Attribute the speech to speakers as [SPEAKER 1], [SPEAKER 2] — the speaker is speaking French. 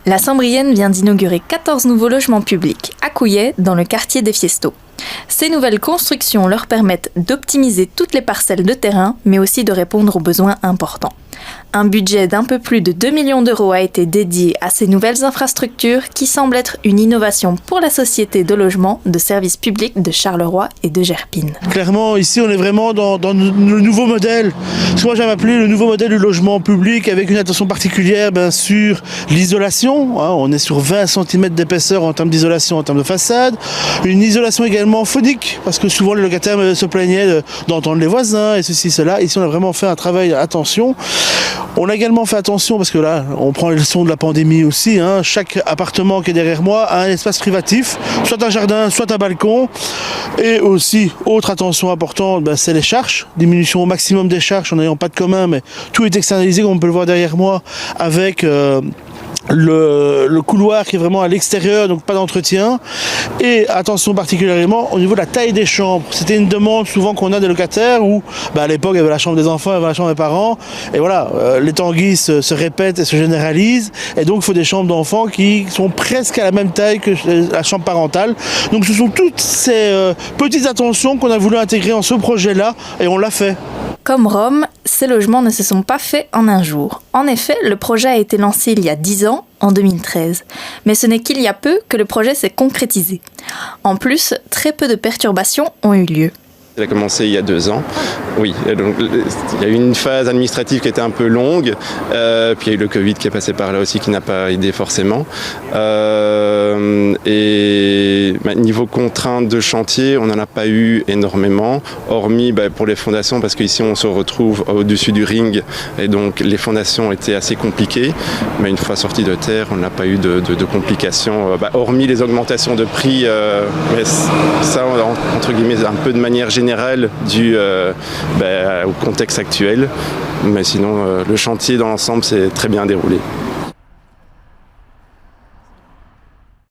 [SPEAKER 1] La Sambrienne vient d'inaugurer 14 nouveaux logements publics à Couillet, dans le quartier des Fiestos. Ces nouvelles constructions leur permettent d'optimiser toutes les parcelles de terrain, mais aussi de répondre aux besoins importants. Un budget d'un peu plus de 2 millions d'euros a été dédié à ces nouvelles infrastructures qui semblent être une innovation pour la société de logement de services publics de Charleroi et de Gerpine.
[SPEAKER 2] Clairement, ici, on est vraiment dans le nouveau modèle. Ce que moi j'aime appeler le nouveau modèle du logement public avec une attention particulière sur l'isolation. On est sur 20 cm d'épaisseur en termes d'isolation, en termes de façade. Une isolation également phonique, parce que souvent les locataires se plaignaient d'entendre les voisins et ceci, cela. Ici, on a vraiment fait un travail attention. On a également fait attention parce que là, on prend les leçons de la pandémie aussi. Chaque appartement qui est derrière moi a un espace privatif, soit un jardin, soit un balcon. Et aussi, autre attention importante, c'est les charges. Diminution au maximum des charges en n'ayant pas de commun, mais tout est externalisé, comme on peut le voir derrière moi, avec le couloir qui est vraiment à l'extérieur, donc pas d'entretien. Et attention particulièrement au niveau de la taille des chambres. C'était une demande souvent qu'on a des locataires où à l'époque il y avait la chambre des enfants, il y avait la chambre des parents, et voilà, les tanguys se répètent et se généralisent, et donc il faut des chambres d'enfants qui sont presque à la même taille que la chambre parentale. Donc ce sont toutes ces petites attentions qu'on a voulu intégrer en ce projet-là, et on l'a fait.
[SPEAKER 1] Comme Rome, ces logements ne se sont pas faits en un jour. En effet, le projet a été lancé il y a 10 ans, en 2013. Mais ce n'est qu'il y a peu que le projet s'est concrétisé. En plus, très peu de perturbations ont eu lieu.
[SPEAKER 3] Il a commencé il y a 2 ans, oui. Donc, il y a eu une phase administrative qui était un peu longue, puis il y a eu le Covid qui est passé par là aussi, qui n'a pas aidé forcément. Et niveau contraintes de chantier, on n'en a pas eu énormément, hormis pour les fondations, parce qu'ici on se retrouve au-dessus du ring, et donc les fondations étaient assez compliquées, mais une fois sorties de terre, on n'a pas eu de complications, hormis les augmentations de prix, mais ça, entre guillemets, un peu de manière générale, dû au contexte actuel. Mais sinon, le chantier dans l'ensemble s'est très bien déroulé.